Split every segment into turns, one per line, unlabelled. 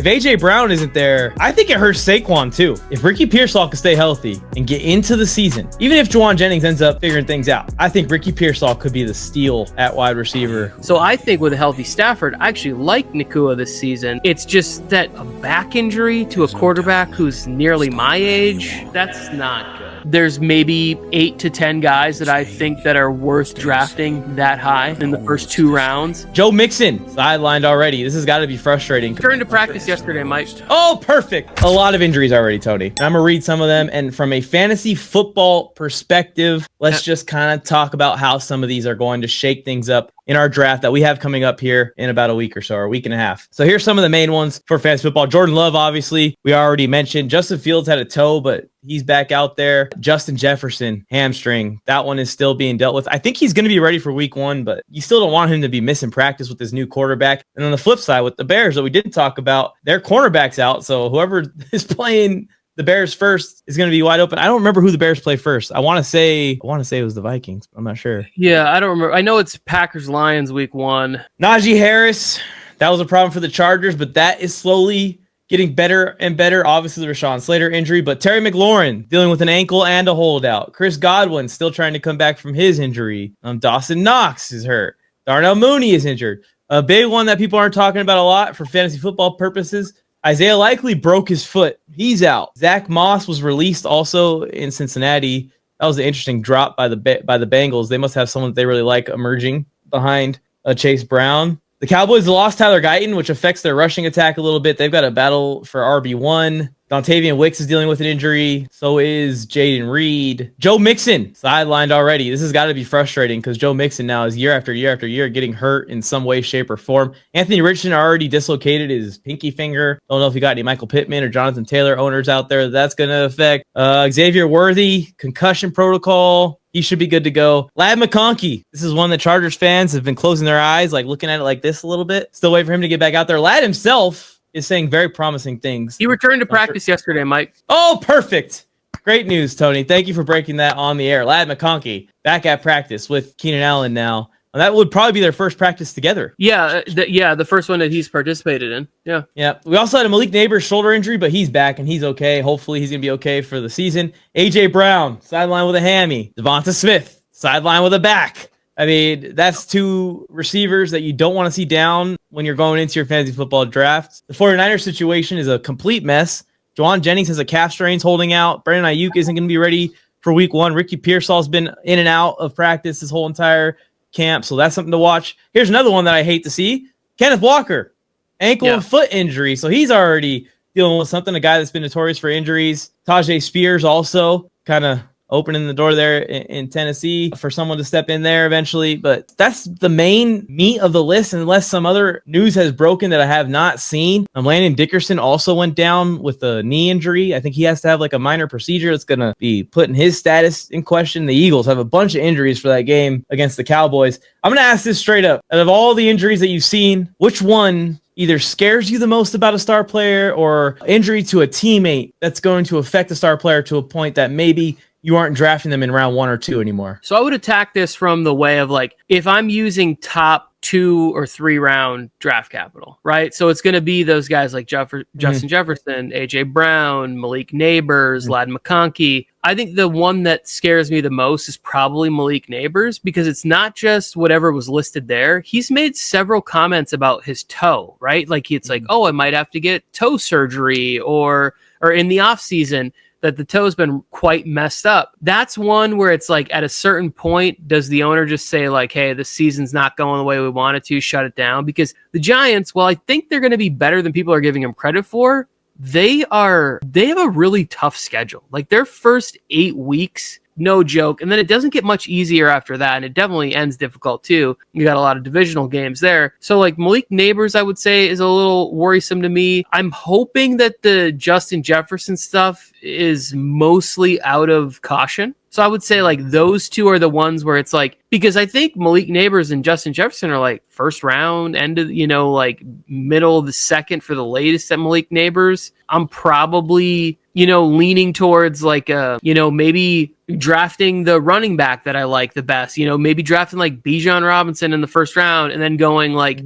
If A.J. Brown isn't there, I think it hurts Saquon too. If Ricky Pearsall can stay healthy and get into the season, even if Juwan Jennings ends up figuring things out, I think Ricky Pearsall could be the steal at wide receiver.
So I think with a healthy Stafford, I actually like Nacua this season. It's just that a back injury to a quarterback who's nearly my age, that's not good. There's maybe 8 to 10 guys that I think that are worth drafting that high in the first 2 rounds.
Joe Mixon, sidelined already. This has got to be frustrating.
Returned to practice yesterday, Mike.
Oh, perfect. A lot of injuries already, Tony. I'm going to read some of them. And from a fantasy football perspective, let's just kind of talk about how some of these are going to shake things up in our draft that we have coming up here in about a week or so, or a week and a half. So here's some of the main ones for fantasy football. Jordan Love, obviously, we already mentioned. Justin Fields had a toe, but he's back out there. Justin Jefferson, hamstring. That one is still being dealt with. I think he's going to be ready for week 1, but you still don't want him to be missing practice with his new quarterback. And on the flip side, with the Bears that we didn't talk about, their cornerback's out. So whoever is playing the Bears first is going to be wide open. I don't remember who the Bears play first. I want to say it was the Vikings, but I'm not sure.
Yeah, I don't remember. I know it's Packers-Lions week 1.
Najee Harris, that was a problem for the Chargers, but that is slowly getting better and better. Obviously, the Rashawn Slater injury, but Terry McLaurin dealing with an ankle and a holdout. Chris Godwin still trying to come back from his injury. Dawson Knox is hurt. Darnell Mooney is injured. A big one that people aren't talking about a lot for fantasy football purposes, Isaiah Likely broke his foot. He's out. Zach Moss was released also in Cincinnati. That was an interesting drop by the Bengals. They must have someone that they really like emerging behind Chase Brown. The Cowboys lost Tyler Guyton, which affects their rushing attack a little bit. They've got a battle for RB1. Dontavian Wicks is dealing with an injury. So is Jaden Reed. Joe Mixon, sidelined already. This has got to be frustrating because Joe Mixon now is year after year after year getting hurt in some way, shape, or form. Anthony Richardson already dislocated his pinky finger. Don't know if you got any Michael Pittman or Jonathan Taylor owners out there that's going to affect. Xavier Worthy, concussion protocol. He should be good to go. Ladd McConkey. This is one that Chargers fans have been closing their eyes, like looking at it like this a little bit. Still waiting for him to get back out there. Ladd himself is saying very promising things.
He returned to practice yesterday, Mike.
Oh, perfect. Great news, Tony. Thank you for breaking that on the air. Ladd McConkey back at practice with Keenan Allen now. And that would probably be their first practice together.
Yeah, the first one that he's participated in. Yeah.
We also had a Malik Neighbors shoulder injury, but he's back and he's okay. Hopefully he's going to be okay for the season. A.J. Brown, sideline with a hammy. Devonta Smith, sideline with a back. I mean, that's 2 receivers that you don't want to see down when you're going into your fantasy football draft. The 49ers situation is a complete mess. Juwan Jennings has a calf strains holding out. Brandon Ayuk isn't going to be ready for week 1. Ricky Pearsall's been in and out of practice this whole entire camp, so that's something to watch. Here's another one that I hate to see. Kenneth Walker, ankle and foot injury, so he's already dealing with something, a guy that's been notorious for injuries. Tajay Spears also kind of opening the door there in Tennessee for someone to step in there eventually. But that's the main meat of the list, unless some other news has broken that I have not seen. Landon Dickerson also went down with a knee injury. I think he has to have like a minor procedure that's going to be putting his status in question. The Eagles have a bunch of injuries for that game against the Cowboys. I'm going to ask this straight up. Out of all the injuries that you've seen, which one either scares you the most about a star player, or injury to a teammate that's going to affect a star player to a point that maybe you aren't drafting them in round 1 or 2 anymore?
So I would attack this from the way of like, if I'm using top 2 or 3 round draft capital, right? So it's going to be those guys like Justin Jefferson, A.J. Brown, Malik Neighbors, Ladd McConkey. I think the one that scares me the most is probably Malik Neighbors, because it's not just whatever was listed there. He's made several comments about his toe, right? Like it's like, oh, I might have to get toe surgery or in the off season, that the toe's been quite messed up. That's one where it's like, at a certain point, does the owner just say like, hey, the season's not going the way we want it to, shut it down? Because the Giants, while I think they're going to be better than people are giving them credit for, they have a really tough schedule. Like their first 8 weeks, no joke. And then it doesn't get much easier after that. And it definitely ends difficult too. You got a lot of divisional games there. So like Malik Neighbors, I would say, is a little worrisome to me. I'm hoping that the Justin Jefferson stuff is mostly out of caution. So I would say like those 2 are the ones where it's like, because I think Malik Neighbors and Justin Jefferson are like first round, end of, like middle of the second for the latest at Malik Neighbors. I'm probably, leaning towards like, maybe drafting the running back that I like the best, maybe drafting like Bijan Robinson in the first round and then going like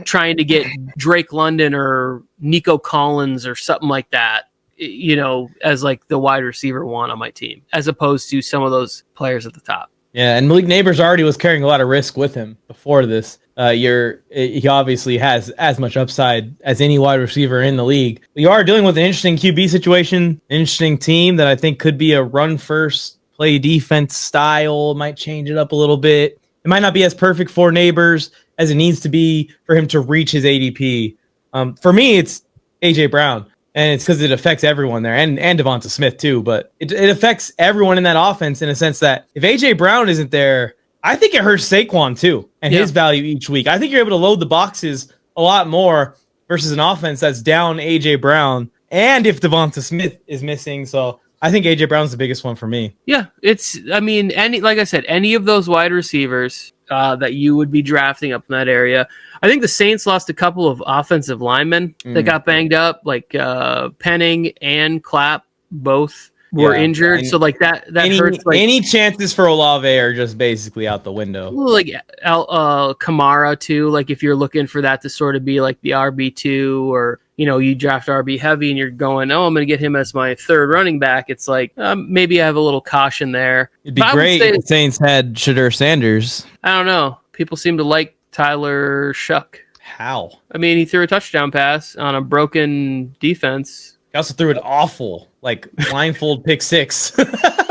trying to get Drake London or Nico Collins or something like that, as like the wide receiver one on my team, as opposed to some of those players at the top.
Yeah, and Malik Neighbors already was carrying a lot of risk with him before this. He obviously has as much upside as any wide receiver in the league. You are dealing with an interesting QB situation, an interesting team that I think could be a run first, play defense style. Might change it up a little bit. It might not be as perfect for Neighbors as it needs to be for him to reach his ADP. For me, it's AJ Brown. And it's because it affects everyone there, and Devonta Smith too. But it affects everyone in that offense in a sense that if A.J. Brown isn't there, I think it hurts Saquon too and his value each week. I think you're able to load the boxes a lot more versus an offense that's down A.J. Brown, and if Devonta Smith is missing. So I think A.J. Brown's the biggest one for me.
Yeah, like I said, any of those wide receivers that you would be drafting up in that area. I think the Saints lost a couple of offensive linemen that got banged up, like Penning and Clapp both were injured. So like that hurts. Like,
any chances for Olave are just basically out the window.
Like Kamara too. Like if you're looking for that to sort of be like the RB2, or you draft RB heavy and you're going, I'm going to get him as my third running back. It's like maybe I have a little caution there.
It'd be great if the Saints had Shadur Sanders.
I don't know. People seem to like Tyler Shuck.
How?
I mean, he threw a touchdown pass on a broken defense.
He also threw an awful, blindfold pick six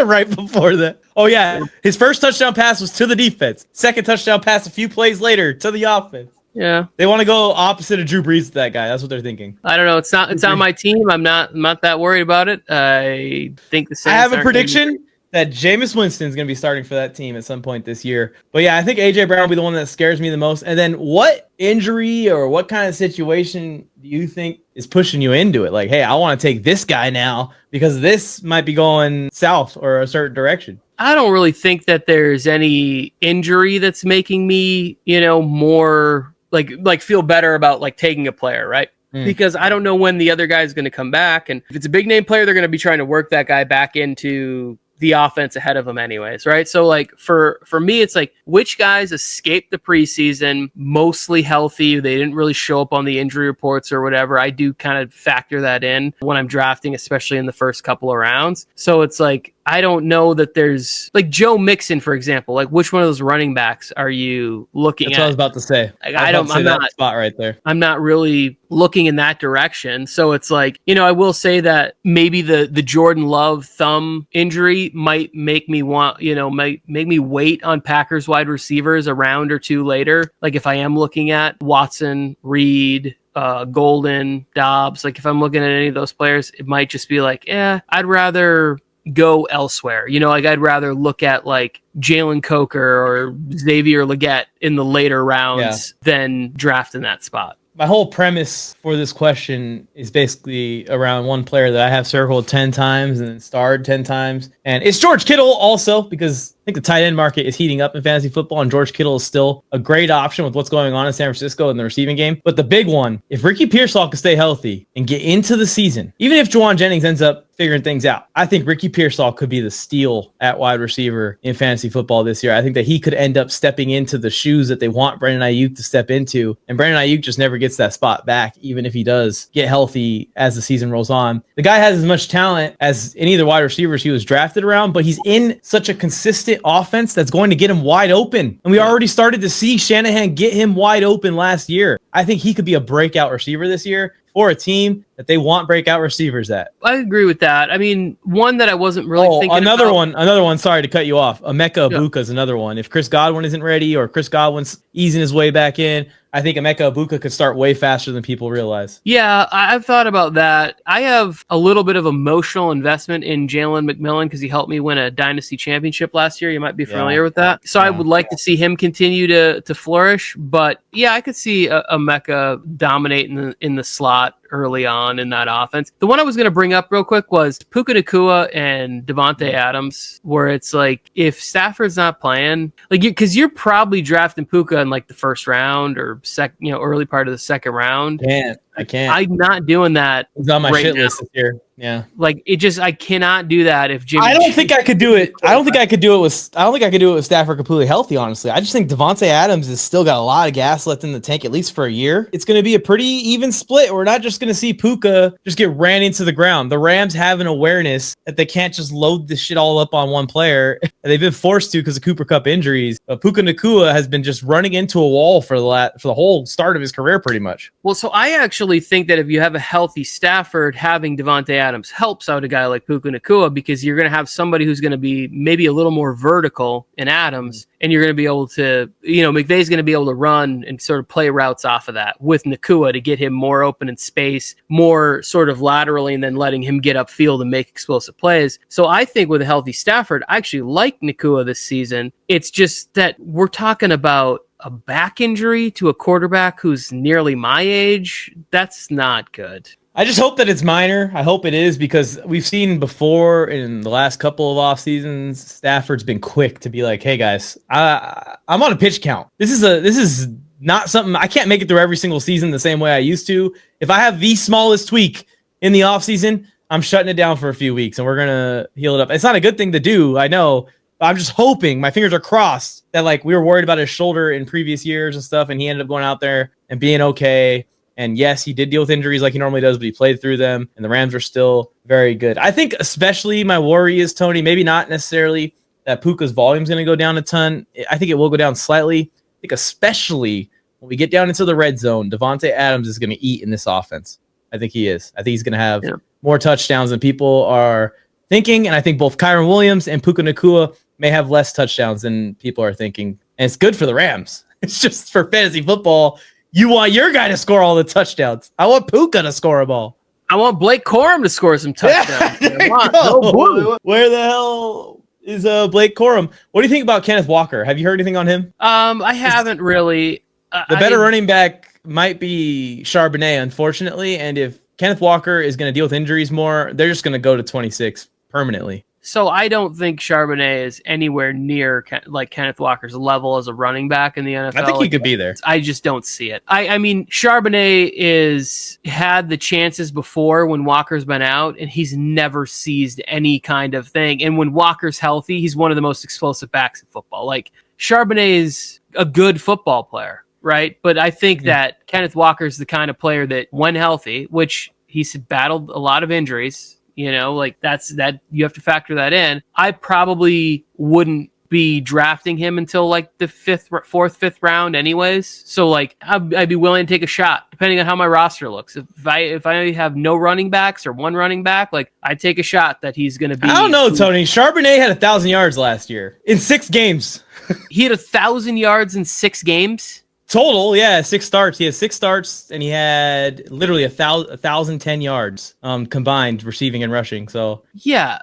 right before that. Oh, yeah. His first touchdown pass was to the defense. Second touchdown pass a few plays later to the offense.
Yeah.
They want to go opposite of Drew Brees to that guy. That's what they're thinking.
I don't know. It's on my team. I'm not that worried about it. I think the Saints.
I have a prediction that Jameis Winston's going to be starting for that team at some point this year. But yeah, I think AJ Brown will be the one that scares me the most. And then what injury or what kind of situation do you think is pushing you into it? Like, hey, I want to take this guy now because this might be going south or a certain direction.
I don't really think that there's any injury that's making me, more like feel better about like taking a player, right? Because I don't know when the other guy is going to come back. And if it's a big name player, they're going to be trying to work that guy back into the offense ahead of them anyways, right? So like for me, it's like which guys escaped the preseason mostly healthy. They didn't really show up on the injury reports or whatever. I do kind of factor that in when I'm drafting, especially in the first couple of rounds. So it's like, I don't know that there's like Joe Mixon, for example, like which one of those running backs are you looking at?
That's what I was about to say.
Like, I'm not
spot right there.
I'm not really looking in that direction. So it's like, I will say that maybe the Jordan Love thumb injury might make me want, might make me wait on Packers wide receivers a round or two later. Like if I am looking at Watson, Reed, Golden, Dobbs, like if I'm looking at any of those players, it might just be like, I'd rather go elsewhere. I'd rather look at like Jalen Coker or Xavier Legette in the later rounds than draft in that spot.
My whole premise for this question is basically around one player that I have circled 10 times and then starred 10 times. And it's George Kittle also, because I think the tight end market is heating up in fantasy football, and George Kittle is still a great option with what's going on in San Francisco in the receiving game. But the big one, if Ricky Pearsall can stay healthy and get into the season, even if Juwan Jennings ends up figuring things out, I think Ricky Pearsall could be the steal at wide receiver in fantasy football this year. I think that he could end up stepping into the shoes that they want Brandon Ayuk to step into. And Brandon Ayuk just never gets that spot back, even if he does get healthy as the season rolls on. The guy has as much talent as any of the wide receivers he was drafted around, but he's in such a consistent offense that's going to get him wide open. And we already started to see Shanahan get him wide open last year. I think he could be a breakout receiver this year for a team that they want breakout receivers at.
I agree with that. I mean, one that I wasn't really thinking
another
about.
one, sorry to cut you off. Emeka Ibuka is another one. If Chris Godwin isn't ready or Chris Godwin's easing his way back in, I think Emeka Ibuka could start way faster than people realize.
Yeah, I've thought about that. I have a little bit of emotional investment in Jalen McMillan because he helped me win a dynasty championship last year. You might be familiar with that. So I would like to see him continue to flourish. But yeah, I could see Emeka dominate in the slot early on in that offense. The one I was going to bring up real quick was Puka Nacua and Devontae Adams, where it's like, if Stafford's not playing, like, because you're probably drafting Puka in like the first round or early part of the second round.
Man, I can't.
I'm not doing that.
He's on my
right
shit
now.
list this year. Yeah.
Like I cannot do that if Jimmy.
I don't think I could do it. I don't think I could do it with Stafford completely healthy, honestly. I just think Devontae Adams has still got a lot of gas left in the tank, at least for a year. It's going to be a pretty even split. We're not just going to see Puka just get ran into the ground. The Rams have an awareness that they can't just load this shit all up on one player. They've been forced to because of Cooper Kupp injuries. But Puka Nacua has been just running into a wall for the whole start of his career, pretty much.
Well, so I actually think that if you have a healthy Stafford, having Devontae Adams helps out a guy like Puka Nacua, because you're going to have somebody who's going to be maybe a little more vertical in Adams, and you're going to be able to, McVay's going to be able to run and sort of play routes off of that with Nacua to get him more open in space, more sort of laterally, and then letting him get upfield and make explosive plays. So I think with a healthy Stafford, I actually like Nacua this season. It's just that we're talking about a back injury to a quarterback who's nearly my age. That's not good.
I just hope that it's minor. I hope it is, because we've seen before in the last couple of off seasons, Stafford's been quick to be like, "Hey guys, I'm on a pitch count. This is not something I can't make it through every single season the same way I used to. If I have the smallest tweak in the off season, I'm shutting it down for a few weeks and we're gonna heal it up." It's not a good thing to do, I know. But I'm just hoping, my fingers are crossed, that like we were worried about his shoulder in previous years and stuff, and he ended up going out there and being okay. And yes, he did deal with injuries like he normally does, but he played through them, and the Rams are still very good. I think especially my worry is, Tony, maybe not necessarily that Puka's volume is going to go down a ton. I think it will go down slightly. I think especially when we get down into the red zone, Devontae Adams is going to eat in this offense. I think he is. I think he's going to have more touchdowns than people are thinking, and I think both Kyron Williams and Puka Nacua may have less touchdowns than people are thinking. And it's good for the Rams. It's just for fantasy football. You want your guy to score all the touchdowns. I want Puka to score a ball.
I want Blake Corum to score some touchdowns.
Yeah, where the hell is Blake Corum? What do you think about Kenneth Walker? Have you heard anything on him?
I haven't really.
The better running back might be Charbonnet, unfortunately. And if Kenneth Walker is going to deal with injuries more, they're just going to go to 26 permanently.
So I don't think Charbonnet is anywhere near like Kenneth Walker's level as a running back in the NFL.
I think he could be there.
I just don't see it. I mean, Charbonnet had the chances before when Walker's been out, and he's never seized any kind of thing. And when Walker's healthy, he's one of the most explosive backs in football. Like, Charbonnet is a good football player, right? But I think that Kenneth Walker is the kind of player that, when healthy, which he's battled a lot of injuries, like that you have to factor that in. I probably wouldn't be drafting him until like the fourth, fifth round anyways. So like I'd be willing to take a shot depending on how my roster looks. If I have no running backs or one running back, like I'd take a shot that he's going to be.
I don't know, Tony. Charbonnet had 1,000 yards last year in 6 games.
He had 1,000 yards in 6 games.
Total, yeah, 6 starts. He had 6 starts, and he had literally 1,010 yards combined, receiving and rushing. So
yeah,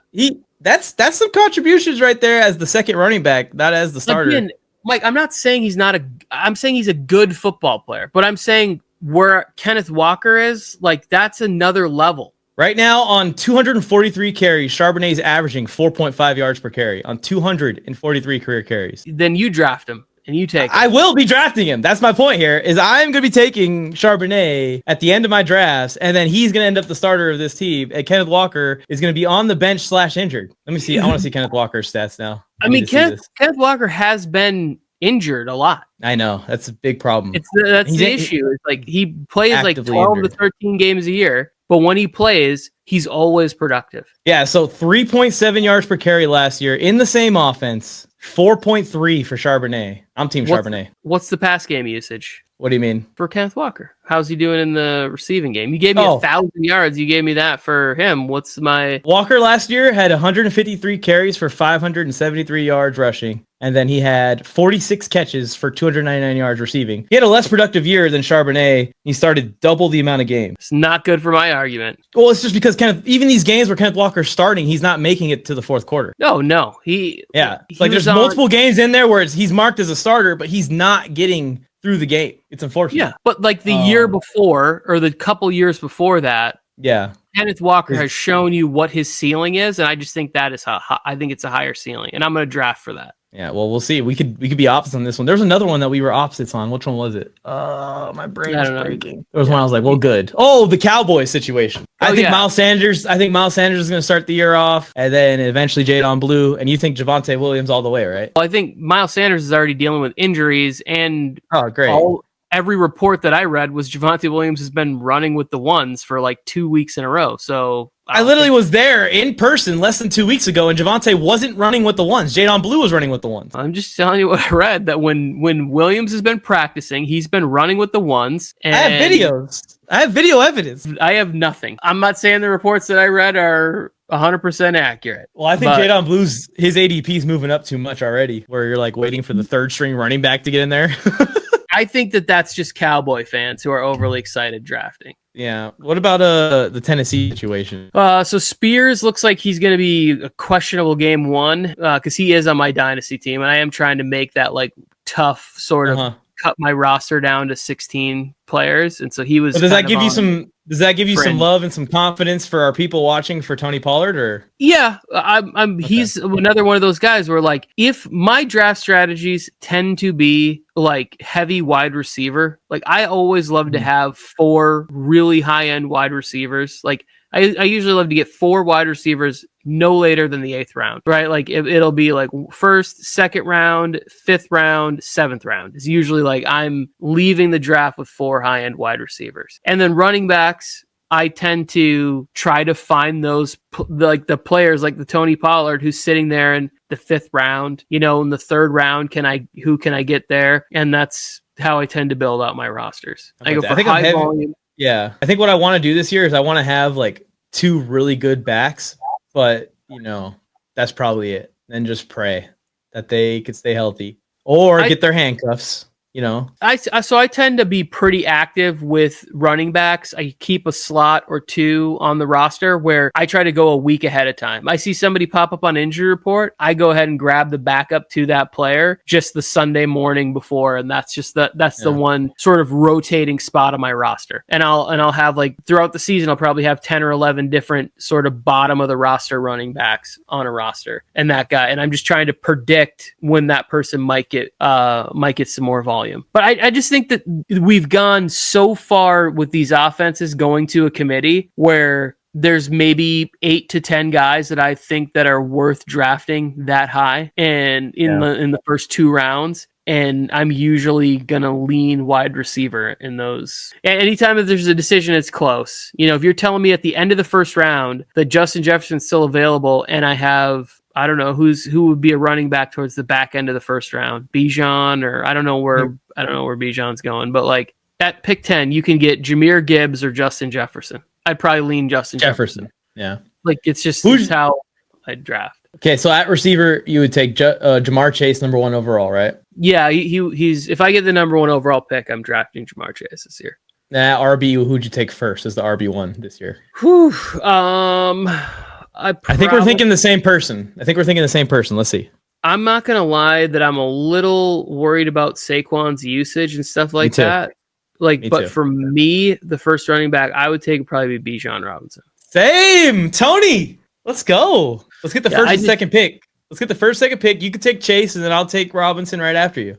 that's some contributions right there as the second running back, not as the starter.
Again, Mike, I'm not saying he's not I'm saying he's a good football player, but I'm saying where Kenneth Walker is, like that's another level.
Right now, on 243 carries, Charbonnet is averaging 4.5 yards per carry on 243 career carries.
Then you draft him. And you take him.
I will be drafting him. That's my point here, is I'm going to be taking Charbonnet at the end of my drafts, and then he's going to end up the starter of this team, and Kenneth Walker is going to be on the bench / injured. Let me see. I want to see Kenneth Walker's stats now.
I mean, Kenneth Walker has been injured a lot.
I know. That's a big problem.
That's the issue. It's like he plays like 12 to 13 games a year, but when he plays, he's always productive. Yeah,
so 3.7 yards per carry last year in the same offense. 4.3 for Charbonnet. I'm team Charbonnet.
What's the pass game usage?
What do you mean?
For Kenneth Walker. How's he doing in the receiving game? You gave me 1,000 yards. You gave me that for him. What's my...
Walker last year had 153 carries for 573 yards rushing. And then he had 46 catches for 299 yards receiving. He had a less productive year than Charbonnet. He started double the amount of games.
It's not good for my argument.
Well, it's just because even these games where Kenneth Walker's starting, he's not making it to the fourth quarter.
No.
There's multiple games in there where he's marked as a starter, but he's not getting through the game. It's unfortunate.
Yeah, but like the year before, or the couple years before that, Kenneth Walker has shown you what his ceiling is, and I just think that is I think it's a higher ceiling, and I'm going to draft for that.
Yeah, well, we'll see. We could be opposites on this one. There's another one that we were opposites on. Which one was it? My brain is breaking. There was one I was like, well, good. Oh, the Cowboys situation. I think Miles Sanders is going to start the year off, and then eventually Jadon Blue. And you think Javonte Williams all the way, right?
Well, I think Miles Sanders is already dealing with injuries, and
great.
Every report that I read was Javonte Williams has been running with the ones for like 2 weeks in a row. So
I literally was there in person less than 2 weeks ago, and Javonte wasn't running with the ones. Jadon Blue was running with the ones.
I'm just telling you what I read, that when Williams has been practicing, he's been running with the ones. And
I have videos. I have video evidence.
I have nothing. I'm not saying the reports that I read are 100% accurate.
Well, I think Jadon Blue's, his ADP is moving up too much already, where you're like waiting for the third string running back to get in there.
I think that's just Cowboy fans who are overly excited drafting.
Yeah. What about the Tennessee situation?
So Spears looks like he's going to be a questionable game one because he is on my dynasty team, and I am trying to make that like tough sort of cut my roster down to 16 players, and so he was.
But does that give you some? Does that give you some love and some confidence for our people watching for Tony Pollard? Or
yeah, he's another one of those guys where like if my draft strategies tend to be like heavy wide receiver, like I always love to have 4 really high end wide receivers. Like I usually love to get 4 wide receivers no later than the 8th round, right? Like it'll be like 1st, 2nd round, 5th round, 7th round. It's usually like I'm leaving the draft with 4 high end wide receivers. And then running backs, I tend to try to find those like the players like the Tony Pollard who's sitting there in the 5th round, in the 3rd round. Who can I get there? And that's how I tend to build out my rosters. I go for high volume.
Yeah. I think what I want to do this year is I want to have like 2 really good backs, but that's probably it. And just pray that they could stay healthy or get their handcuffs.
I tend to be pretty active with running backs. I keep a slot or 2 on the roster where I try to go a week ahead of time. I see somebody pop up on injury report, I go ahead and grab the backup to that player just the Sunday morning before, and that's just the one sort of rotating spot on my roster. And I'll have like throughout the season, I'll probably have 10 or 11 different sort of bottom of the roster running backs on a roster, and that guy. And I'm just trying to predict when that person might get some more volume. But I just think that we've gone so far with these offenses going to a committee where there's maybe 8 to 10 guys that I think that are worth drafting that high and in the first 2 rounds. And I'm usually going to lean wide receiver in those. And anytime that there's a decision, it's close. If you're telling me at the end of the first round that Justin Jefferson's still available and I have, I don't know who would be a running back towards the back end of the first round, Bijan, or I don't know where Bijan's going, but like at pick 10, you can get Jahmyr Gibbs or Justin Jefferson. I'd probably lean Justin Jefferson.
Yeah.
Like it's just how I'd draft.
Okay. So at receiver, you would take Jamar Chase, number 1 overall, right?
Yeah. He's, if I get the number 1 overall pick, I'm drafting Jamar Chase this year.
RB, who'd you take first as the RB1 this year?
Whew.
I think we're thinking the same person. Let's see.
I'm not going to lie that I'm a little worried about Saquon's usage and stuff like that. For me, the first running back I would take would probably be Bijan Robinson.
Same. Tony, let's go. Let's get the first and second pick. You could take Chase, and then I'll take Robinson right after you.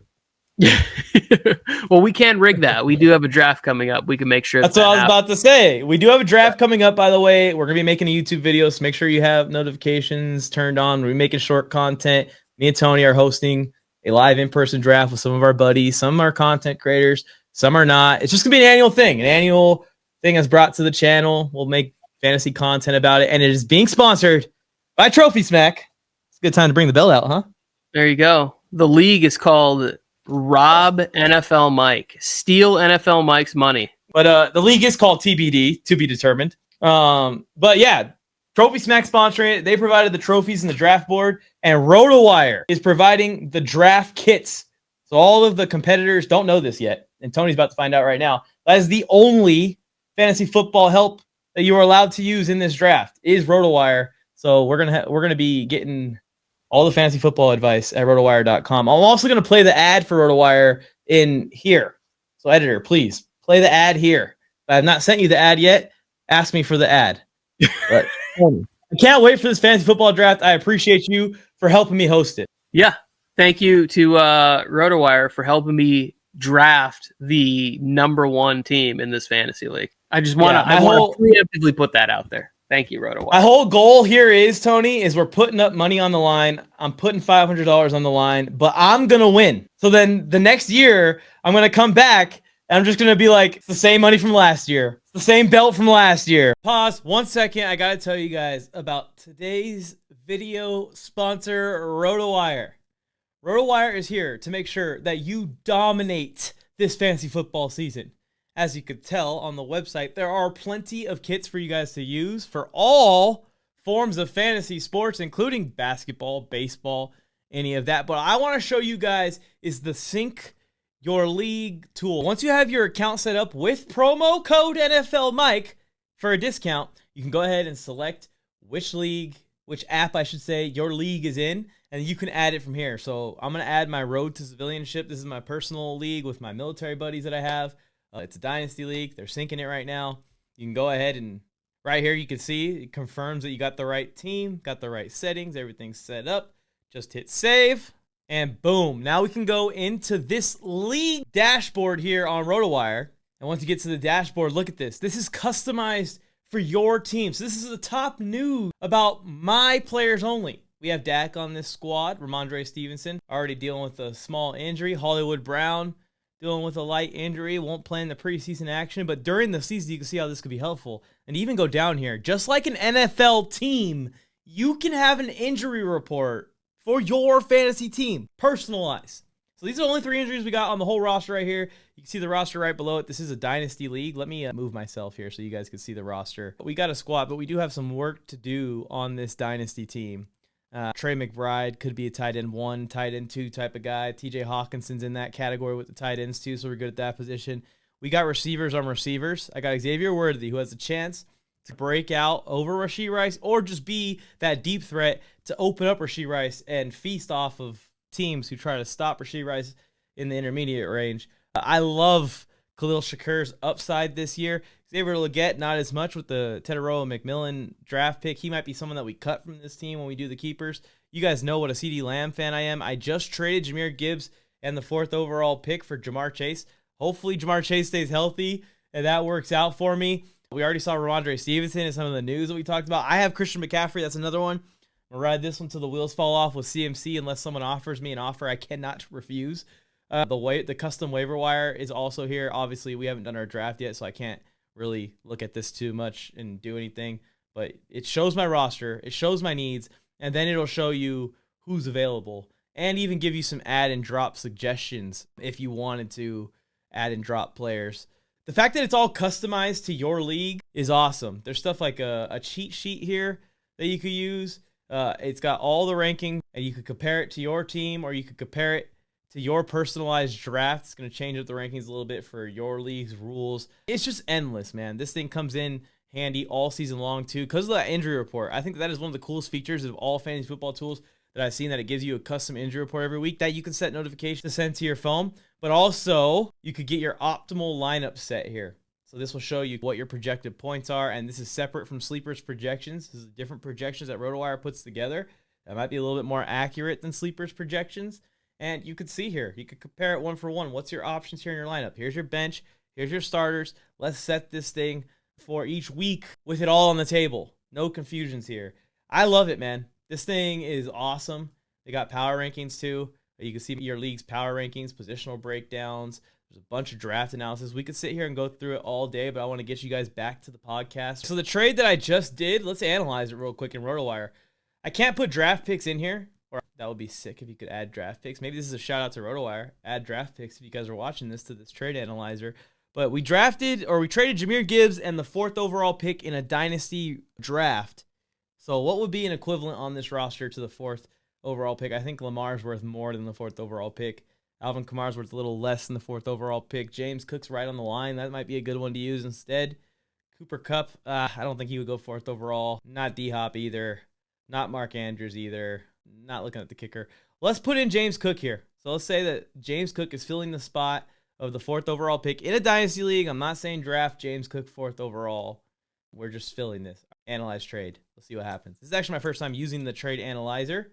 Well, we can rig that. We do have a draft coming up. We can make sure.
That's what I was about to say. We do have a draft coming up, by the way. We're going to be making a YouTube video, so make sure you have notifications turned on. We're making short content. Me and Tony are hosting a live in-person draft with some of our buddies. Some are content creators. Some are not. It's just going to be an annual thing. An annual thing that's brought to the channel. We'll make fantasy content about it, and it is being sponsored by Trophy Smack. It's a good time to bring the bell out, huh?
There you go. The league is called Rob NFLmike. Steal NFLmike's money.
But the league is called TBD, to be determined. But yeah, Trophy Smack sponsoring it. They provided the trophies and the draft board, and RotoWire is providing the draft kits. So all of the competitors don't know this yet, and Tony's about to find out right now. That is the only fantasy football help that you are allowed to use in this draft is RotoWire. So we're gonna be getting all the fantasy football advice at rotowire.com. I'm also going to play the ad for RotoWire in here. So editor, please play the ad here. If I have not sent you the ad yet, ask me for the ad. But I can't wait for this fantasy football draft. I appreciate you for helping me host it.
Yeah. Thank you to RotoWire for helping me draft the #1 team in this fantasy league. I just want to preemptively put that out there. Thank you, RotoWire.
My whole goal here is, Tony, is we're putting up money on the line. I'm putting $500 on the line, but I'm going to win. So then the next year, I'm going to come back, and I'm just going to be like, it's the same money from last year. It's the same belt from last year. Pause 1 second. I got to tell you guys about today's video sponsor, RotoWire. RotoWire is here to make sure that you dominate this fantasy football season. As you could tell on the website, there are plenty of kits for you guys to use for all forms of fantasy sports, including basketball, baseball, any of that. But I want to show you guys is the Sync Your League tool. Once you have your account set up with promo code NFLmike for a discount, you can go ahead and select which app I should say, your league is in, and you can add it from here. So I'm going to add my Road to Civilianship. This is my personal league with my military buddies that I have. It's a dynasty league. They're syncing it right now. You can go ahead and right here you can see it confirms that you got the right team, got the right settings, everything's set up. Just hit save and boom. Now we can go into this league dashboard here on RotoWire. And once you get to the dashboard, look at this. This is customized for your team. So this is the top news about my players only. We have Dak on this squad, Ramondre Stevenson, already dealing with a small injury. Hollywood Brown dealing with a light injury, won't play in the preseason action, but during the season, you can see how this could be helpful. And even go down here, just like an NFL team, you can have an injury report for your fantasy team, personalized. So these are the only 3 injuries we got on the whole roster right here. You can see the roster right below it. This is a dynasty league. Let me move myself here so you guys can see the roster. We got a squad, but we do have some work to do on this dynasty team. Trey McBride could be a tight end 1, tight end 2 type of guy. TJ Hawkinson's in that category with the tight ends too, so we're good at that position. We got receivers on receivers. I got Xavier Worthy, who has a chance to break out over Rashee Rice or just be that deep threat to open up Rashee Rice and feast off of teams who try to stop Rashee Rice in the intermediate range. I love Khalil Shakur's upside this year. Xavier Legette, not as much with the Tedero McMillan draft pick. He might be someone that we cut from this team when we do the keepers. You guys know what a CeeDee Lamb fan I am. I just traded Jahmyr Gibbs and the 4th overall pick for Jamar Chase. Hopefully Jamar Chase stays healthy and that works out for me. We already saw Ramondre Stevenson in some of the news that we talked about. I have Christian McCaffrey. That's another one. I'm going to ride this one till the wheels fall off with CMC unless someone offers me an offer I cannot refuse. The custom waiver wire is also here. Obviously, we haven't done our draft yet, so I can't really look at this too much and do anything. But it shows my roster, it shows my needs, and then it'll show you who's available and even give you some add and drop suggestions if you wanted to add and drop players. The fact that it's all customized to your league is awesome. There's stuff like a cheat sheet here that you could use. It's got all the ranking, and you could compare it to your team, or you could compare it to your personalized draft. It's going to change up the rankings a little bit for your league's rules. It's just endless, man. This thing comes in handy all season long, too, because of that injury report. I think that is one of the coolest features of all fantasy football tools that I've seen, that it gives you a custom injury report every week that you can set notifications to send to your phone. But also, you could get your optimal lineup set here. So this will show you what your projected points are, and this is separate from Sleeper's projections. This is different projections that RotoWire puts together. That might be a little bit more accurate than Sleeper's projections. And you could see here, you could compare it 1 for 1. What's your options here in your lineup? Here's your bench. Here's your starters. Let's set this thing for each week with it all on the table. No confusions here. I love it, man. This thing is awesome. They got power rankings too. You can see your league's power rankings, positional breakdowns. There's a bunch of draft analysis. We could sit here and go through it all day, but I want to get you guys back to the podcast. So the trade that I just did, let's analyze it real quick in RotoWire. I can't put draft picks in here. Or that would be sick if you could add draft picks. Maybe this is a shout out to RotoWire. Add draft picks if you guys are watching this to this trade analyzer. But we traded Jahmyr Gibbs and the 4th overall pick in a dynasty draft. So what would be an equivalent on this roster to the 4th overall pick? I think Lamar's worth more than the 4th overall pick. Alvin Kamara's worth a little less than the 4th overall pick. James Cook's right on the line. That might be a good one to use instead. Cooper Kupp, I don't think he would go 4th overall. Not D-Hop either. Not Mark Andrews either. Not looking at the kicker. Let's put in James Cook here. So let's say that James Cook is filling the spot of the 4th overall pick in a dynasty league. I'm not saying draft James Cook 4th overall. We're just filling this. Analyze trade. Let's see what happens. This is actually my first time using the trade analyzer.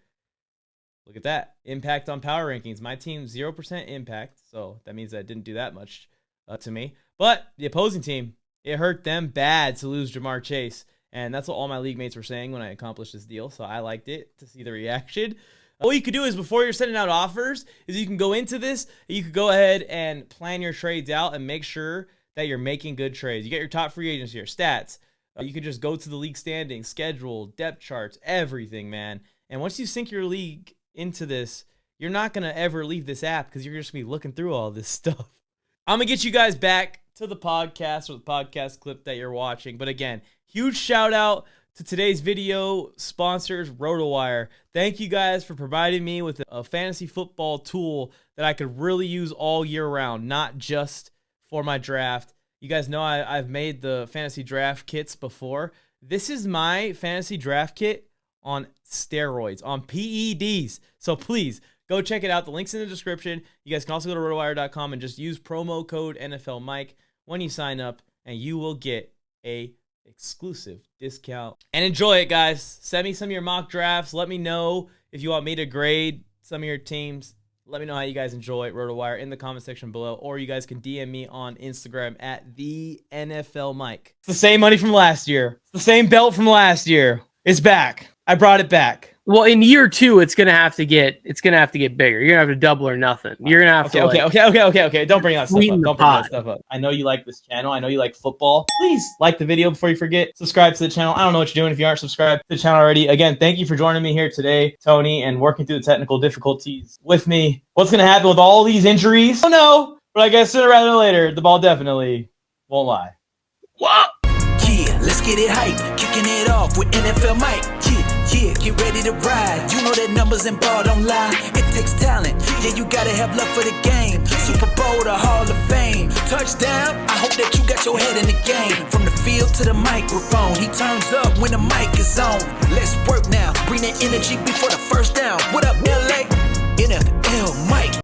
Look at that. Impact on power rankings. My team, 0% impact. So that means that didn't do that much to me. But the opposing team, it hurt them bad to lose Jamar Chase. And that's what all my league mates were saying when I accomplished this deal. So I liked it to see the reaction. What you could do is before you're sending out offers is you can go into this. You could go ahead and plan your trades out and make sure that you're making good trades. You get your top free agents here, stats. You can just go to the league standings, schedule, depth charts, everything, man. And once you sync your league into this, you're not going to ever leave this app because you're just going to be looking through all this stuff. I'm going to get you guys back to the podcast or the podcast clip that you're watching. But again, huge shout out to today's video sponsors, RotoWire. Thank you guys for providing me with a fantasy football tool that I could really use all year round, not just for my draft. You guys know I've made the fantasy draft kits before. This is my fantasy draft kit on steroids, on PEDs. So please go check it out. The link's in the description. You guys can also go to rotowire.com and just use promo code NFLmike when you sign up, and you will get a exclusive discount. And enjoy it, guys. Send me some of your mock drafts. Let me know if you want me to grade some of your teams. Let me know how you guys enjoy RotoWire in the comment section below, or you guys can DM me on Instagram at the NFLmike. It's the same money from last year. It's the same belt from last year. It's back. I brought it back.
Well, in year 2, it's gonna have to get bigger. You're gonna have to double or nothing. You're gonna have to.
Okay. Don't bring that stuff up. Don't bring
pot.
that stuff up. I know you like this channel. I know you like football. Please like the video before you forget. Subscribe to the channel. I don't know what you're doing if you aren't subscribed to the channel already. Again, thank you for joining me here today, Tony, and working through the technical difficulties with me. What's gonna happen with all these injuries? I don't know, but I guess sooner rather than later, the ball definitely won't lie.
What?
Yeah, let's get it hype. Kicking it off with NFLmike. Yeah, get ready to ride. You know that numbers and ball don't lie. It takes talent. Yeah, you gotta have love for the game. Super Bowl to Hall of Fame. Touchdown, I hope that you got your head in the game. From the field to the microphone, he turns up when the mic is on. Let's work now. Bring that energy before the first down. What up,